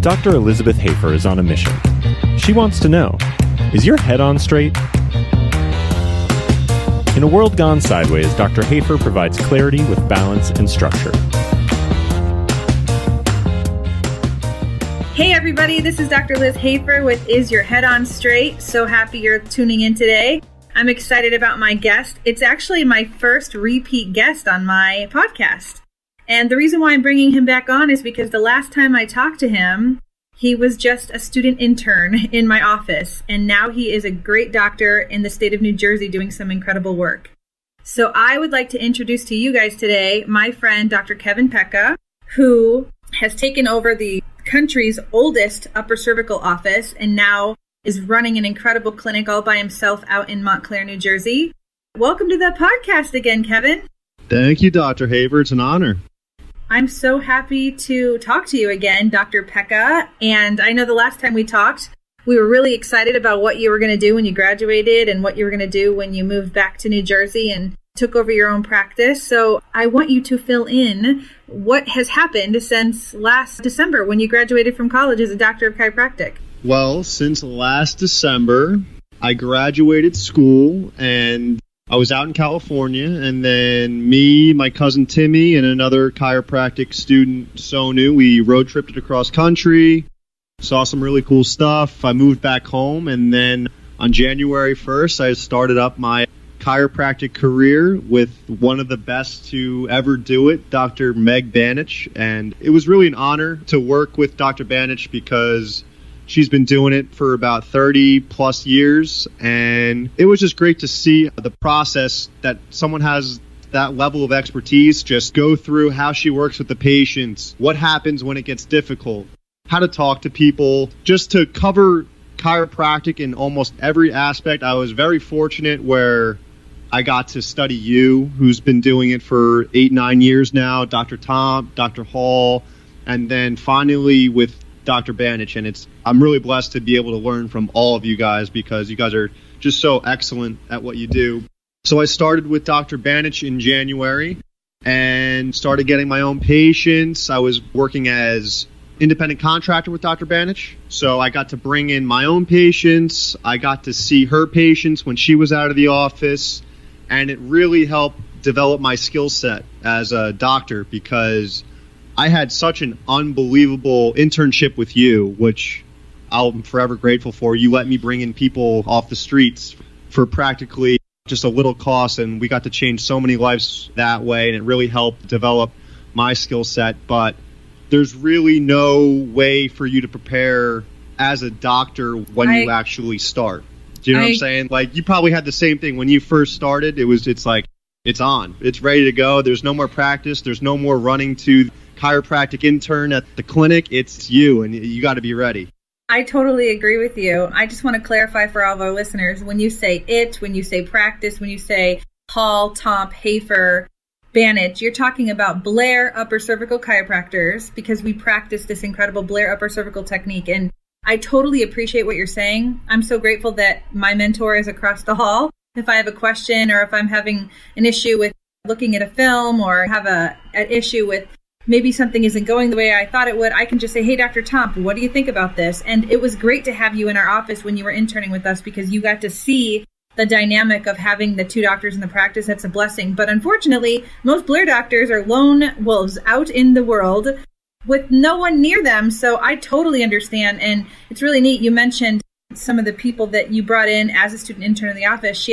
Dr. Elizabeth Hafer is on a mission. She wants to know, is your head on straight? In a world gone sideways, Dr. Hafer provides clarity with balance and structure. Hey everybody, this is Dr. Liz Hafer with Is Your Head On Straight? So happy you're tuning in today. I'm excited about my guest. It's actually my first repeat guest on my podcast. And the reason why I'm bringing him back on is because the last time I talked to him, he was just a student intern in my office. And now he is a great doctor in the state of New Jersey doing some incredible work. So I would like to introduce to you guys today my friend, Dr. Kevin Pecca, who has taken over the country's oldest upper cervical office and now is running an incredible clinic all by himself out in Montclair, New Jersey. Welcome to the podcast again, Kevin. Thank you, Dr. Hafer. It's an honor. I'm so happy to talk to you again, Dr. Pecca. And I know the last time we talked, we were really excited about what you were going to do when you graduated and what you were going to do when you moved back to New Jersey and took over your own practice. So I want you to fill in what has happened since last December when you graduated from college as a doctor of chiropractic. Well, since last December, I graduated school and I was out in California, and then me, my cousin Timmy, and another chiropractic student, Sonu, we road tripped across country, saw some really cool stuff. I moved back home, and then on January 1st, I started up my chiropractic career with one of the best to ever do it, Dr. Meg Banich, and it was really an honor to work with Dr. Banich because she's been doing it for about 30 plus years, and it was just great to see the process that someone has that level of expertise just go through, how she works with the patients, what happens when it gets difficult, how to talk to people, just to cover chiropractic in almost every aspect. I was very fortunate where I got to study you, who's been doing it for 8-9 years now, Dr. Tom, Dr. Hall, and then finally with Dr. Banich, and I'm really blessed to be able to learn from all of you guys because you guys are just so excellent at what you do. So I started with Dr. Banich in January and started getting my own patients. I was working as independent contractor with Dr. Banich, so I got to bring in my own patients. I got to see her patients when she was out of the office, and it really helped develop my skill set as a doctor because I had such an unbelievable internship with you, which I'm forever grateful for. You let me bring in people off the streets for practically just a little cost, and we got to change so many lives that way, and it really helped develop my skill set. But there's really no way for you to prepare as a doctor when you actually start. Do you know what I'm saying? Like, you probably had the same thing when you first started. It's like, it's on. It's ready to go. There's no more practice. There's no more running to chiropractic intern at the clinic. It's you, and you got to be ready. I totally agree with you. I just want to clarify for all of our listeners, when you say when you say practice, when you say Hall, Tomp, Hafer, Banich, you're talking about Blair upper cervical chiropractors because we practice this incredible Blair upper cervical technique. And I totally appreciate what you're saying. I'm so grateful that my mentor is across the hall. If I have a question or if I'm having an issue with looking at a film or have an issue with maybe something isn't going the way I thought it would, I can just say, hey, Dr. Tomp, what do you think about this? And it was great to have you in our office when you were interning with us because you got to see the dynamic of having the two doctors in the practice. That's a blessing. But unfortunately, most Blair doctors are lone wolves out in the world with no one near them. So I totally understand. And it's really neat. You mentioned some of the people that you brought in as a student intern in the office.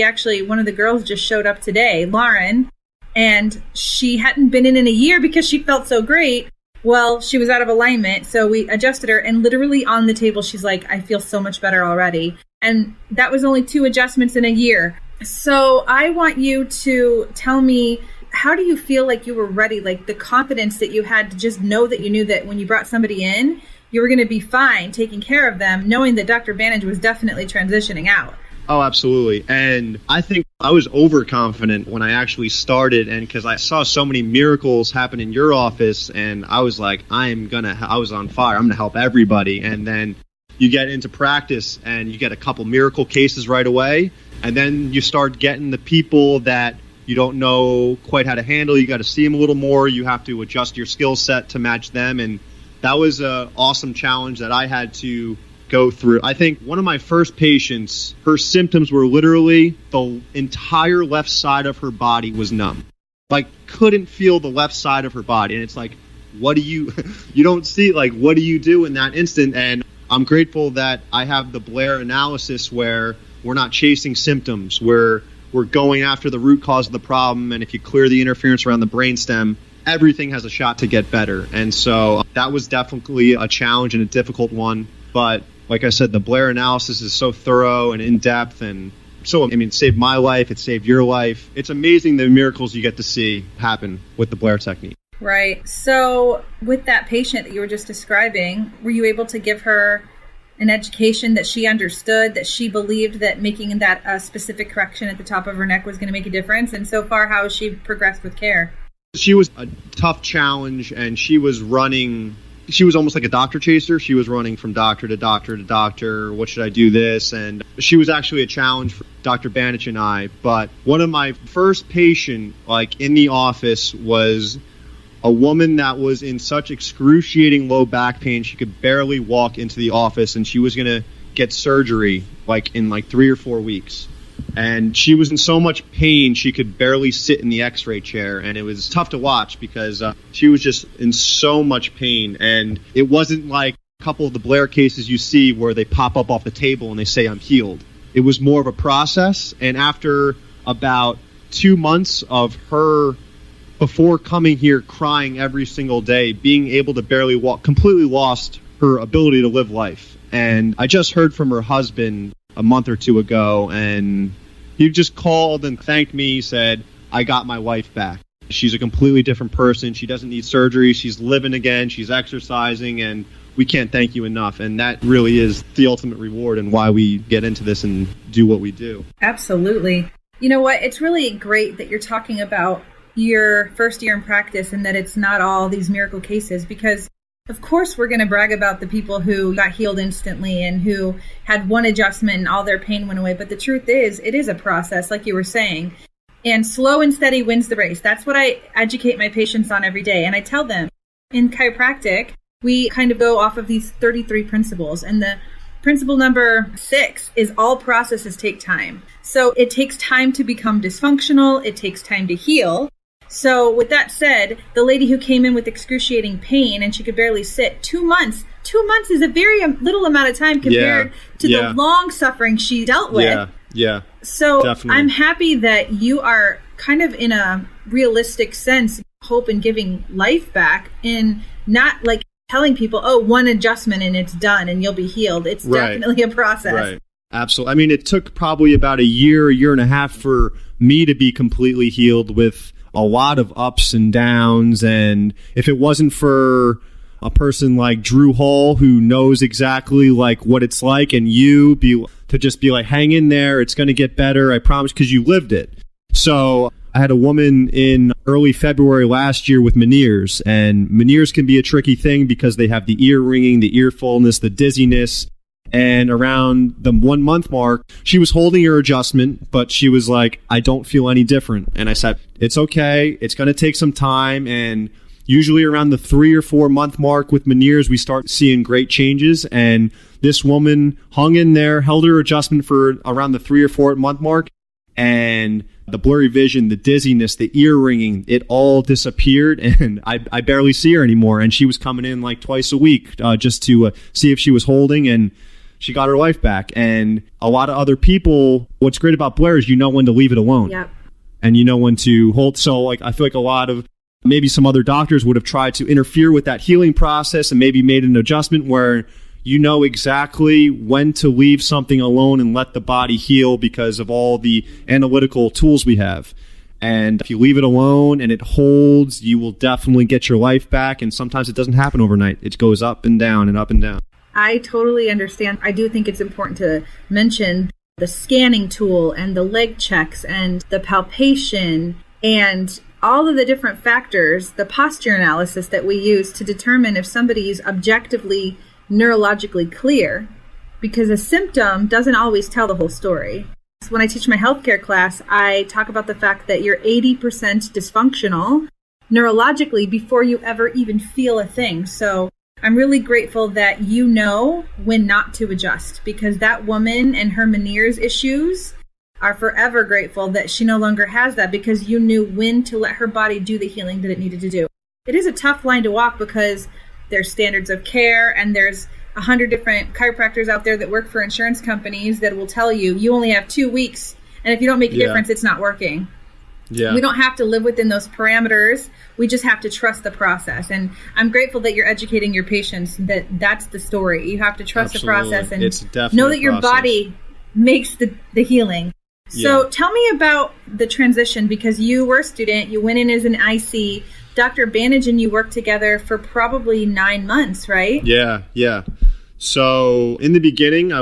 One of the girls just showed up today, Lauren, and she hadn't been in a year because she felt so great. Well, she was out of alignment, so we adjusted her, and literally on the table, she's like, I feel so much better already. And that was only 2 adjustments in a year. So I want you to tell me, how do you feel like you were ready, like the confidence that you had to just know that you knew that when you brought somebody in, you were going to be fine taking care of them, knowing that Dr. Banich was definitely transitioning out? Oh, absolutely. And I think I was overconfident when I actually started, and because I saw so many miracles happen in your office, and I was like, I was on fire. I'm going to help everybody. And then you get into practice and you get a couple miracle cases right away. And then you start getting the people that you don't know quite how to handle. You got to see them a little more. You have to adjust your skill set to match them. And that was an awesome challenge that I had to go through. I think one of my first patients, her symptoms were literally the entire left side of her body was numb. Like, couldn't feel the left side of her body. And it's like, what do you, you don't see, like, what do you do in that instant? And I'm grateful that I have the Blair analysis where we're not chasing symptoms, where we're going after the root cause of the problem. And if you clear the interference around the brainstem, everything has a shot to get better. And so that was definitely a challenge and a difficult one. But like I said, the Blair analysis is so thorough and in-depth, and so, I mean, it saved my life, it saved your life. It's amazing the miracles you get to see happen with the Blair technique. Right. So with that patient that you were just describing, were you able to give her an education that she understood, that she believed that making that specific correction at the top of her neck was going to make a difference? And so far, how has she progressed with care? She was a tough challenge, and she was almost like a doctor chaser. She was running from doctor to doctor to doctor. What should I do this? And she was actually a challenge for Dr. Banich and I. But one of my first patient, like in the office, was a woman that was in such excruciating low back pain she could barely walk into the office, and she was going to get surgery in 3 or 4 weeks. And she was in so much pain she could barely sit in the x-ray chair, and it was tough to watch because she was just in so much pain. And it wasn't like a couple of the Blair cases you see where they pop up off the table and they say, I'm healed. It was more of a process. And after about 2 months of her, before coming here crying every single day, being able to barely walk, completely lost her ability to live life. And I just heard from her husband a month or two ago, and he just called and thanked me, said, I got my wife back. She's a completely different person. She doesn't need surgery. She's living again. She's exercising, and we can't thank you enough. And that really is the ultimate reward and why we get into this and do what we do. Absolutely. You know what? It's really great that you're talking about your first year in practice and that it's not all these miracle cases, because of course, we're going to brag about the people who got healed instantly and who had one adjustment and all their pain went away. But the truth is, it is a process, like you were saying. And slow and steady wins the race. That's what I educate my patients on every day. And I tell them, in chiropractic, we kind of go off of these 33 principles. And the principle number 6 is all processes take time. So it takes time to become dysfunctional. It takes time to heal. So with that said, the lady who came in with excruciating pain and she could barely sit, 2 months. 2 months is a very little amount of time compared to the long suffering she dealt with. Yeah. So definitely. I'm happy that you are kind of in a realistic sense, hope in giving life back and not like telling people, oh, one adjustment and it's done and you'll be healed. It's definitely a process. Right. Absolutely. I mean, it took probably about a year and a half for me to be completely healed with a lot of ups and downs. And if it wasn't for a person like Drew Hall, who knows exactly like what it's like, and to just be like, hang in there, it's going to get better, I promise, because you lived it. So I had a woman in early February last year with Meniere's, and Meniere's can be a tricky thing because they have the ear ringing, the ear fullness, the dizziness. And around the 1 month mark, she was holding her adjustment, but she was like, I don't feel any different. And I said, it's okay. It's going to take some time. And usually around the 3 or 4 month mark with Meniere's, we start seeing great changes. And this woman hung in there, held her adjustment for around the 3 or 4 month mark. And the blurry vision, the dizziness, the ear ringing, it all disappeared. And I barely see her anymore. And she was coming in like twice a week just to see if she was holding. And she got her life back. And a lot of other people, what's great about Blair is you know when to leave it alone. Yep. And you know when to hold. So like I feel like a lot of maybe some other doctors would have tried to interfere with that healing process and maybe made an adjustment where you know exactly when to leave something alone and let the body heal because of all the analytical tools we have. And if you leave it alone and it holds, you will definitely get your life back. And sometimes it doesn't happen overnight. It goes up and down and up and down. I totally understand. I do think it's important to mention the scanning tool and the leg checks and the palpation and all of the different factors, the posture analysis that we use to determine if somebody is objectively neurologically clear, because a symptom doesn't always tell the whole story. So when I teach my healthcare class, I talk about the fact that you're 80% dysfunctional neurologically before you ever even feel a thing. So I'm really grateful that you know when not to adjust, because that woman and her Meniere's issues are forever grateful that she no longer has that, because you knew when to let her body do the healing that it needed to do. It is a tough line to walk because there's standards of care and there's 100 different chiropractors out there that work for insurance companies that will tell you, you only have 2 weeks. And if you don't make a difference, it's not working. Yeah. We don't have to live within those parameters. We just have to trust the process. And I'm grateful that you're educating your patients that that's the story. You have to trust the process and know that your body makes the healing. So tell me about the transition, because you were a student, you went in as an IC. Dr. Bandage and you worked together for probably 9 months, right? Yeah. So in the beginning, I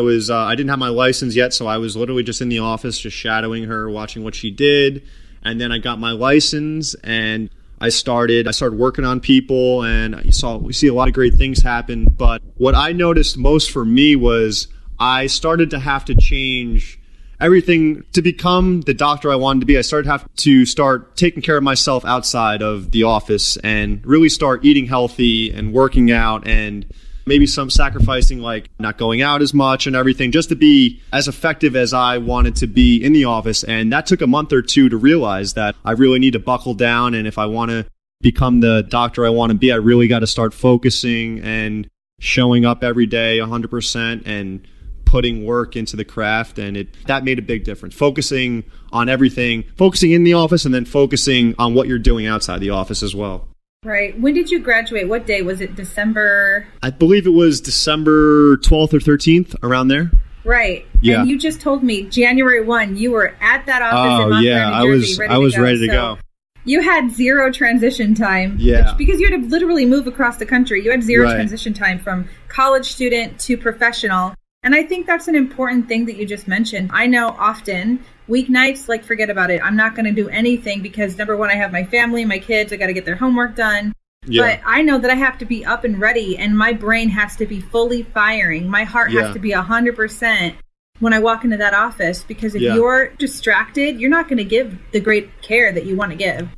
didn't have my license yet, so I was literally just in the office, just shadowing her, watching what she did. And then I got my license and I started working on people, and we see a lot of great things happen. But what I noticed most for me was I started to have to change everything to become the doctor I wanted to be. I started to start taking care of myself outside of the office and really start eating healthy and working out, and maybe some sacrificing, like not going out as much and everything, just to be as effective as I wanted to be in the office. And that took a month or two to realize that I really need to buckle down. And if I want to become the doctor I want to be, I really got to start focusing and showing up every day 100% and putting work into the craft. And that made a big difference. Focusing on everything, focusing in the office, and then focusing on what you're doing outside the office as well. Right. When did you graduate? What day? Was it December? I believe it was December 12th or 13th, around there. Right. Yeah. And you just told me January 1, you were at that office in Montclair, New Jersey, I was ready to go. You had zero transition time. Yeah. Because you had to literally move across the country. You had zero transition time from college student to professional. And I think that's an important thing that you just mentioned. I know often weeknights, like, forget about it. I'm not going to do anything because, number one, I have my family, my kids. I got to get their homework done. Yeah. But I know that I have to be up and ready, and my brain has to be fully firing. My heart has to be 100% when I walk into that office, because if you're distracted, you're not going to give the great care that you want to give.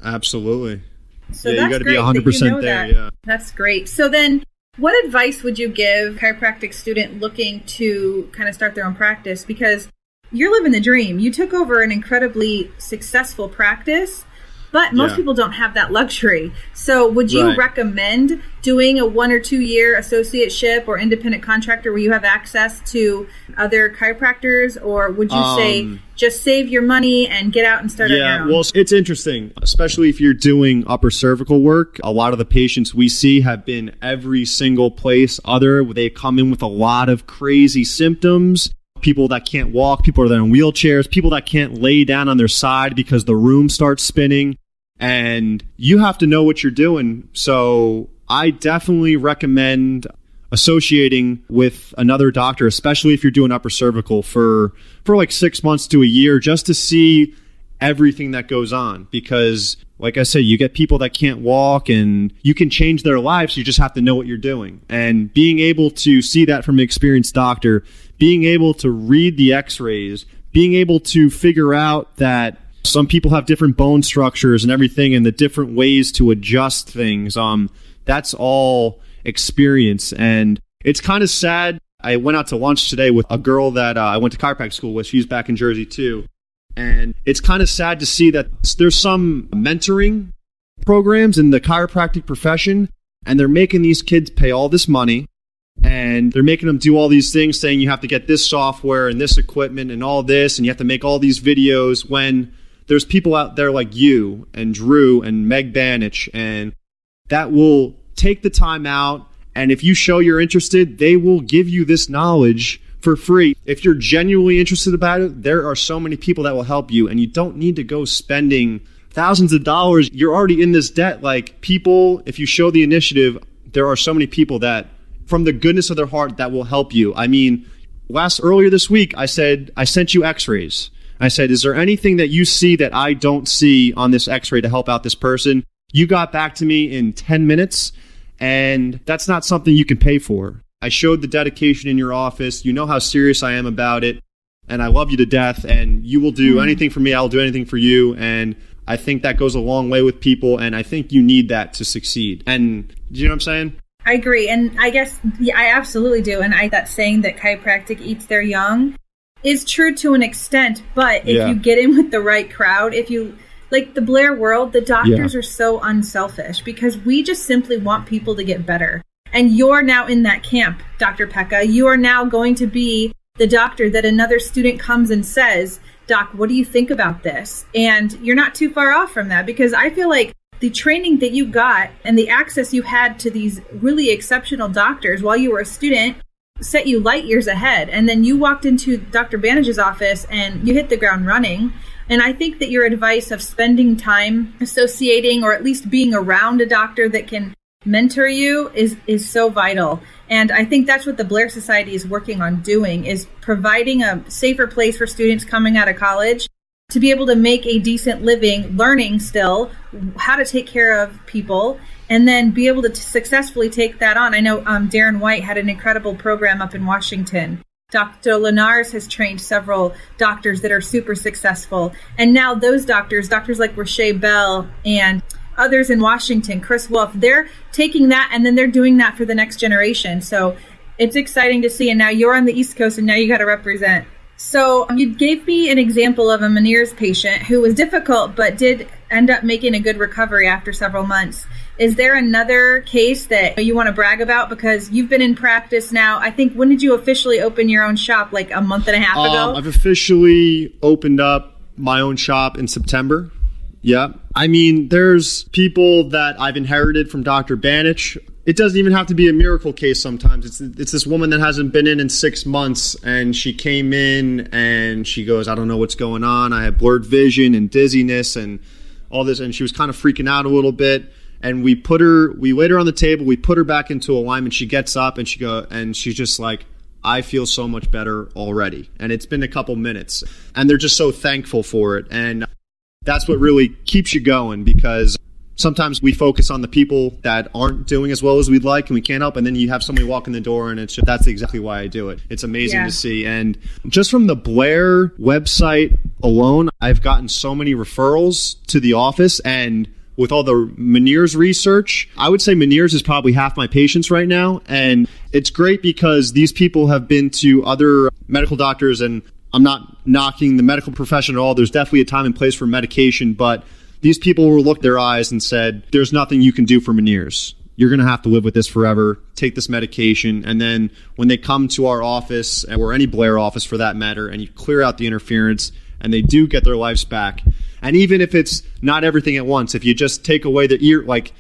Absolutely. So you got to be 100% there. Yeah. That's great. So then, what advice would you give a chiropractic student looking to kind of start their own practice? Because you're living the dream. You took over an incredibly successful practice, but most people don't have that luxury. So would you recommend doing a 1 or 2 year associateship or independent contractor where you have access to other chiropractors? Or would you say just save your money and get out and start on your own? Well, it's interesting, especially if you're doing upper cervical work. A lot of the patients we see have been every single place they come in with a lot of crazy symptoms. People that can't walk, people that are in wheelchairs, people that can't lay down on their side because the room starts spinning. And you have to know what you're doing. So I definitely recommend associating with another doctor, especially if you're doing upper cervical for like 6 months to a year, just to see everything that goes on. Because like I said, you get people that can't walk and you can change their lives. You just have to know what you're doing. And being able to see that from an experienced doctor, being able to read the x-rays, being able to figure out that some people have different bone structures and everything, and the different ways to adjust things. That's all experience. And it's kind of sad. I went out to lunch today with a girl that I went to chiropractic school with. She's back in Jersey too. And it's kind of sad to see that there's some mentoring programs in the chiropractic profession, and they're making these kids pay all this money, and they're making them do all these things, saying you have to get this software and this equipment and all this, and you have to make all these videos, when there's people out there like you and Drew and Meg Banich, and that will take the time out. And if you show you're interested, they will give you this knowledge for free. If you're genuinely interested about it, there are so many people that will help you, and you don't need to go spending thousands of dollars. You're already in this debt. Like, people, if you show the initiative, there are so many people that, from the goodness of their heart, that will help you. I mean, earlier this week, I said, I sent you x-rays. I said, is there anything that you see that I don't see on this x-ray to help out this person? You got back to me in 10 minutes, and that's not something you can pay for. I showed the dedication in your office. You know how serious I am about it, and I love you to death, and you will do anything for me. I'll do anything for you, and I think that goes a long way with people, and I think you need that to succeed. And do you know what I'm saying? I agree. And I guess, yeah, I absolutely do. And that saying that chiropractic eats their young is true to an extent. But if you get in with the right crowd, if you like the Blair world, the doctors are so unselfish because we just simply want people to get better. And you're now in that camp, Dr. Pecca. You are now going to be the doctor that another student comes and says, Doc, what do you think about this? And you're not too far off from that, because I feel like the training that you got and the access you had to these really exceptional doctors while you were a student set you light years ahead. And then you walked into Dr. Bandage's office and you hit the ground running. And I think that your advice of spending time associating or at least being around a doctor that can mentor you is so vital. And I think that's what the Blair Society is working on doing, is providing a safer place for students coming out of college to be able to make a decent living, learning still how to take care of people, and then be able to successfully take that on. I know Darren White had an incredible program up in Washington. Dr. Linares has trained several doctors that are super successful. And now those doctors like Rashay Bell and others in Washington, Chris Wolf, they're taking that and then they're doing that for the next generation. So it's exciting to see. And now you're on the East Coast and now you got to represent. So you gave me an example of a Meniere's patient who was difficult but did end up making a good recovery after several months. Is there another case that you want to brag about? Because you've been in practice now, I think, when did you officially open your own shop? Like a month and a half ago? I've officially opened up my own shop in September. Yeah. I mean, there's people that I've inherited from Dr. Bandage. It doesn't even have to be a miracle case sometimes. It's this woman that hasn't been in 6 months, and she came in and she goes, I don't know what's going on. I have blurred vision and dizziness and all this. And she was kind of freaking out a little bit. And we laid her on the table. We put her back into alignment. She gets up and she's just like, I feel so much better already. And it's been a couple minutes. And they're just so thankful for it. And that's what really keeps you going, because sometimes we focus on the people that aren't doing as well as we'd like and we can't help. And then you have somebody walk in the door, and that's exactly why I do it. It's amazing to see. And just from the Blair website alone, I've gotten so many referrals to the office. And with all the Meniere's research, I would say Meniere's is probably half my patients right now. And it's great because these people have been to other medical doctors, and I'm not knocking the medical profession at all. There's definitely a time and place for medication, but these people will look their eyes and said, there's nothing you can do for Meniere's. You're going to have to live with this forever. Take this medication. And then when they come to our office, or any Blair office for that matter, and you clear out the interference, and they do get their lives back. And even if it's not everything at once, if you just take away the ear, like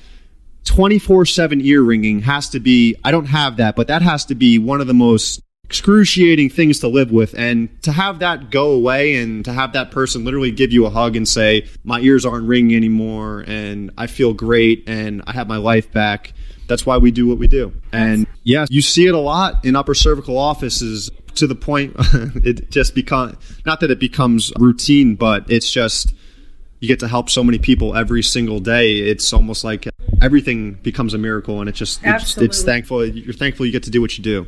24/7 ear ringing has to be, I don't have that, but that has to be one of the most excruciating things to live with. And to have that go away, and to have that person literally give you a hug and say, my ears aren't ringing anymore and I feel great and I have my life back. That's why we do what we do. And yeah, you see it a lot in upper cervical offices, to the point it just becomes, not that it becomes routine, but it's just, you get to help so many people every single day. It's almost like everything becomes a miracle, and it's just, it's thankful. You're thankful you get to do what you do.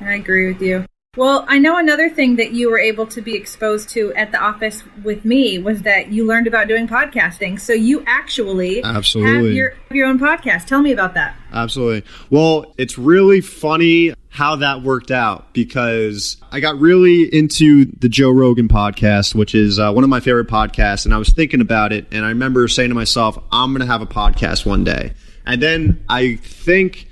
I agree with you. Well, I know another thing that you were able to be exposed to at the office with me was that you learned about doing podcasting. So you actually have your own podcast. Tell me about that. Absolutely. Well, it's really funny how that worked out, because I got really into the Joe Rogan podcast, which is one of my favorite podcasts. And I was thinking about it, and I remember saying to myself, I'm going to have a podcast one day. And then I think,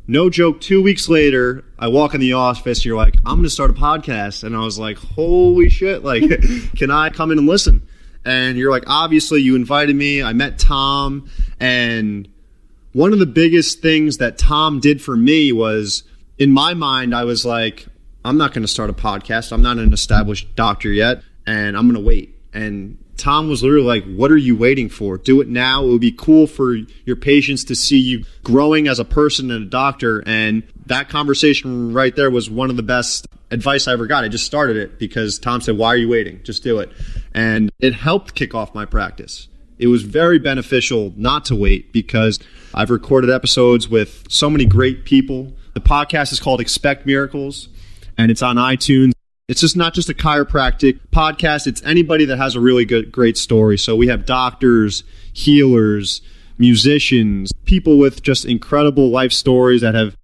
no joke, 2 weeks later, I walk in the office, and you're like, I'm going to start a podcast. And I was like, holy shit, like, can I come in and listen? And you're like, obviously, you invited me. I met Tom. And one of the biggest things that Tom did for me was, in my mind, I was like, I'm not going to start a podcast. I'm not an established doctor yet, and I'm going to wait. And Tom was literally like, what are you waiting for? Do it now. It would be cool for your patients to see you growing as a person and a doctor. And that conversation right there was one of the best advice I ever got. I just started it because Tom said, why are you waiting? Just do it. And it helped kick off my practice. It was very beneficial not to wait, because I've recorded episodes with so many great people. The podcast is called Expect Miracles, and it's on iTunes. It's just not just a chiropractic podcast. It's anybody that has a really great story. So we have doctors, healers, musicians, people with just incredible life stories that have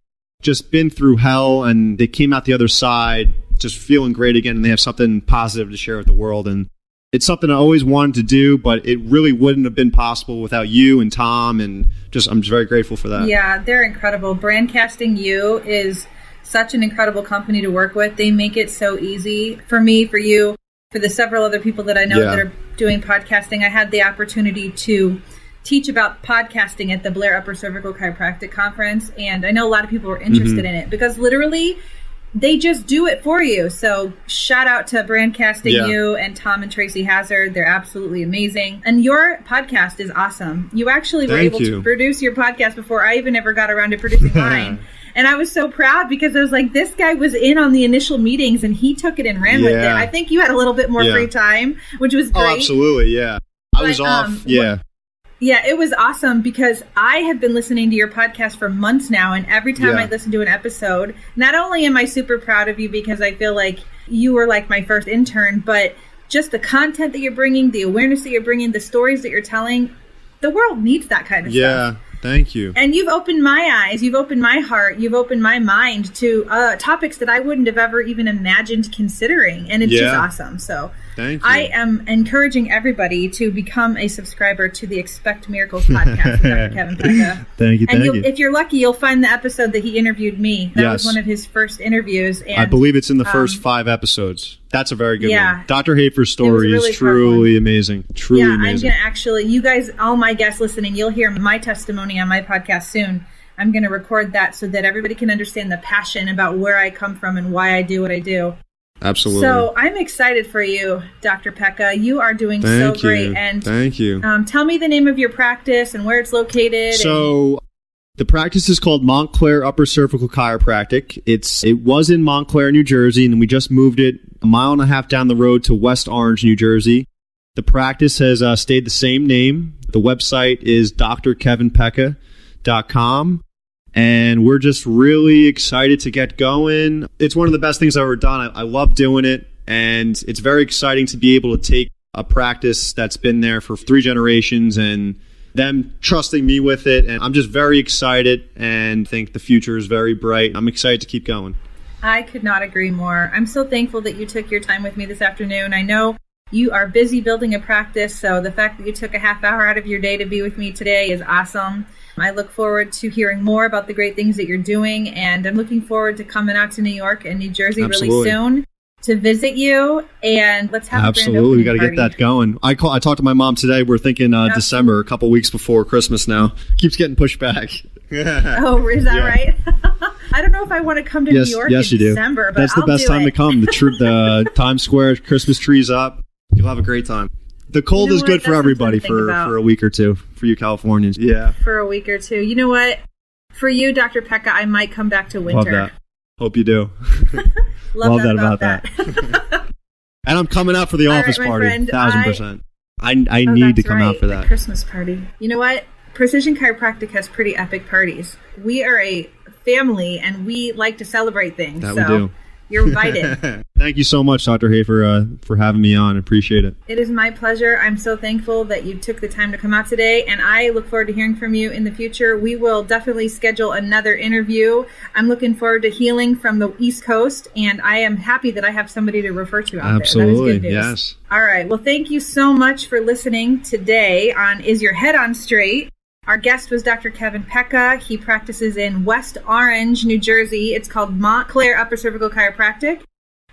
just been through hell and they came out the other side just feeling great again, and they have something positive to share with the world. And it's something I always wanted to do, but it really wouldn't have been possible without you and Tom, and I'm just very grateful for that. Yeah, they're incredible. Brandcasting You is such an incredible company to work with. They make it so easy for me, for you, for the several other people that I know that are doing podcasting. I had the opportunity to teach about podcasting at the Blair Upper Cervical Chiropractic Conference, and I know a lot of people were interested in it because literally they just do it for you. So shout out to Brandcasting You and Tom and Tracy Hazard. They're absolutely amazing. And your podcast is awesome. You actually were able to produce your podcast before I even ever got around to producing mine. And I was so proud because I was like, this guy was in on the initial meetings and he took it and ran with it. I think you had a little bit more free time, which was great. Oh, absolutely, yeah. I was off, Yeah, it was awesome because I have been listening to your podcast for months now, and every time I listen to an episode, not only am I super proud of you because I feel like you were like my first intern, but just the content that you're bringing, the awareness that you're bringing, the stories that you're telling, the world needs that kind of stuff. Yeah, thank you. And you've opened my eyes, you've opened my heart, you've opened my mind to topics that I wouldn't have ever even imagined considering, and it's just awesome. So thank you. I am encouraging everybody to become a subscriber to the Expect Miracles podcast with Dr. Kevin Pecca. Thank you. And if you're lucky, you'll find the episode that he interviewed me. That was one of his first interviews. And, I believe it's in the first 5 episodes. That's a very good one. Dr. Hafer's story is truly amazing. Truly amazing. I'm going to actually, you guys, all my guests listening, you'll hear my testimony on my podcast soon. I'm going to record that so that everybody can understand the passion about where I come from and why I do what I do. Absolutely. So I'm excited for you, Dr. Pecca. You are doing so great. And thank you. Tell me the name of your practice and where it's located. So the practice is called Montclair Upper Cervical Chiropractic. It was in Montclair, New Jersey, and we just moved it a mile and a half down the road to West Orange, New Jersey. The practice has stayed the same name. The website is drkevinpecca.com. And we're just really excited to get going. It's one of the best things I've ever done. I love doing it. And it's very exciting to be able to take a practice that's been there for 3 generations and them trusting me with it. And I'm just very excited and think the future is very bright. I'm excited to keep going. I could not agree more. I'm so thankful that you took your time with me this afternoon. I know you are busy building a practice, so the fact that you took a half hour out of your day to be with me today is awesome. I look forward to hearing more about the great things that you're doing, and I'm looking forward to coming out to New York and New Jersey really soon to visit you, and let's have a grand opening we got to party. Get that going. I talked to my mom today. We're thinking December, a couple weeks before Christmas now. Keeps getting pushed back. Oh, is that right? I don't know if I want to come to New York in December, but that's the best time to come. The Times Square Christmas trees up. You'll have a great time. The cold is good for everybody for a week or two. For you Californians. Yeah. For a week or two. You know what? For you, Dr. Pecca, I might come back to winter. Love that. Hope you do. Love that about that. And I'm coming out for the office party. 1,000%. I need to come out for that. The Christmas party. You know what? Precision Chiropractic has pretty epic parties. We are a family, and we like to celebrate things. We do. You're invited. Thank you so much, Dr. Hafer, for having me on. Appreciate it. It is my pleasure. I'm so thankful that you took the time to come out today, and I look forward to hearing from you in the future. We will definitely schedule another interview. I'm looking forward to healing from the East Coast, and I am happy that I have somebody to refer to out there. That is good news. Yes. All right. Well, thank you so much for listening today on Is Your Head On Straight? Our guest was Dr. Kevin Pecca. He practices in West Orange, New Jersey. It's called Montclair Upper Cervical Chiropractic,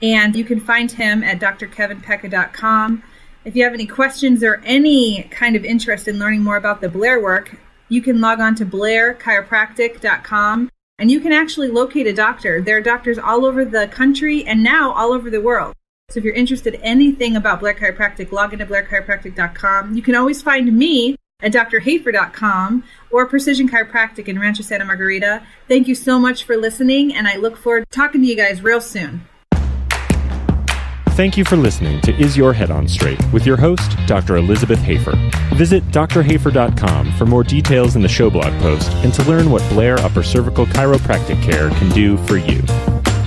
and you can find him at drkevinpecca.com. If you have any questions or any kind of interest in learning more about the Blair work, you can log on to blairchiropractic.com, and you can actually locate a doctor. There are doctors all over the country and now all over the world. So if you're interested in anything about Blair Chiropractic, log into blairchiropractic.com. You can always find me at drhafer.com or Precision Chiropractic in Rancho Santa Margarita. Thank you so much for listening, and I look forward to talking to you guys real soon. Thank you for listening to Is Your Head On Straight with your host, Dr. Elizabeth Hafer. Visit drhafer.com for more details in the show blog post and to learn what Blair Upper Cervical Chiropractic Care can do for you.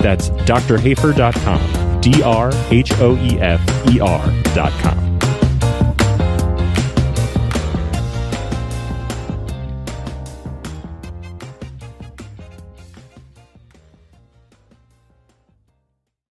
That's drhafer.com, drhoefer.com.